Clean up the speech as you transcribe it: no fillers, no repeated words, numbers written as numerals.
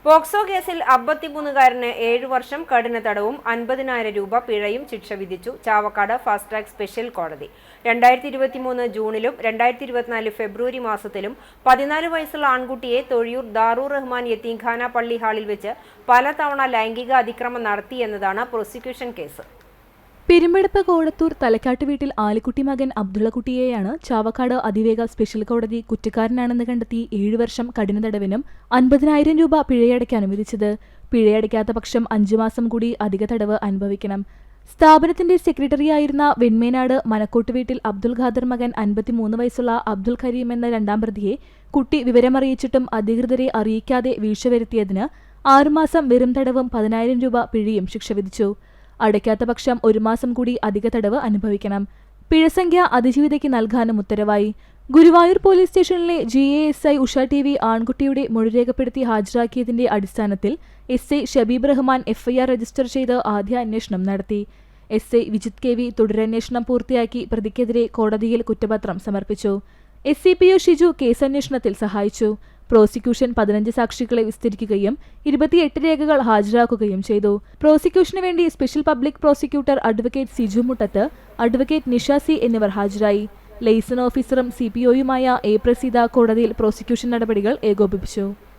POCSO കേസിൽ 53-കാരന് 7 വർഷം കഠിന തടവും 50,000 രൂപ പിഴയും ശിക്ഷ വിധിച്ചു ചാവക്കാട് ഫാസ്റ്റ് ട്രാക്ക് സ്പെഷ്യൽ കോടതി. 2023 ജൂണിലും 2024 ഫെബ്രുവരി മാസത്തിലും 14 വയസ്സുള്ള ആൺകുട്ടിയെ തൊഴിയൂർ ദാറുർ റഹ്മാൻ യതീംഖാന പള്ളി ഹാളിൽ വെച്ച് പലതവണ ലൈംഗിക അതിക്രമം നടത്തിയെന്നതാണ് പ്രോസിക്യൂഷൻ കേസ്. പെരുമ്പടപ്പ് കോടത്തൂർ തലക്കാട്ട് വീട്ടിൽ ആലിക്കുട്ടി മകൻ അബ്ദുള്ളക്കുട്ടിയെയാണ് ചാവക്കാട് അതിവേഗ സ്പെഷ്യൽ കോടതി കുറ്റക്കാരനാണെന്ന് കണ്ടെത്തി 7 വർഷം കഠിന തടവിനും 50,000 രൂപ പിഴയടയ്ക്കാനും വിധിച്ചത്. പിഴയടയ്ക്കാത്ത പക്ഷം 5 മാസം കൂടി അധിക തടവ് അനുഭവിക്കണം. സ്ഥാപനത്തിന്റെ സെക്രട്ടറിയായിരുന്ന വെൺമേനാട് മനക്കോട്ട് വീട്ടിൽ അബ്ദുൽ ഖാദർ മകൻ 53 വയസ്സുള്ള അബ്ദുൽ കരീം എന്ന രണ്ടാം പ്രതിയെ കുട്ടി വിവരമറിയിച്ചിട്ടും അധികൃതരെ അറിയിക്കാതെ വീഴ്ച വരുത്തിയതിന് 6 മാസം വെറും തടവും 10,000 രൂപ പിഴയും ശിക്ഷ വിധിച്ചു. അടയ്ക്കാത്ത പക്ഷം 1 മാസം കൂടി അധിക തടവ് അനുഭവിക്കണം. പിഴസംഖ്യ അതിജീവിതയ്ക്ക് നൽകാനും ഉത്തരവായി. ഗുരുവായൂർ പോലീസ് സ്റ്റേഷനിലെ GASI ഉഷ TV ആൺകുട്ടിയുടെ മൊഴി രേഖപ്പെടുത്തി ഹാജരാക്കിയതിന്റെ അടിസ്ഥാനത്തിൽ SI Shabeeb Rahman FIR register ചെയ്ത് ആദ്യ അന്വേഷണം നടത്തി. SI വിജിത് KV തുടരന്വേഷണം പൂർത്തിയാക്കി പ്രതിക്കെതിരെ കോടതിയിൽ കുറ്റപത്രം സമർപ്പിച്ചു. SCPO ഷിജു കേസന്വേഷണത്തിൽ സഹായിച്ചു. പ്രോസിക്യൂഷൻ 15 സാക്ഷികളെ വിസ്തരിക്കുകയും 28 രേഖകൾ ഹാജരാക്കുകയും ചെയ്തു. പ്രോസിക്യൂഷന് വേണ്ടി special public prosecutor advocate Siju Muttath, advocate Nisha C എന്നിവർ ഹാജരായി. ലൈസൺ ഓഫീസറും CPOയുമായ A പ്രസീത കോടതിയിൽ പ്രോസിക്യൂഷൻ നടപടികൾ ഏകോപിപ്പിച്ചു.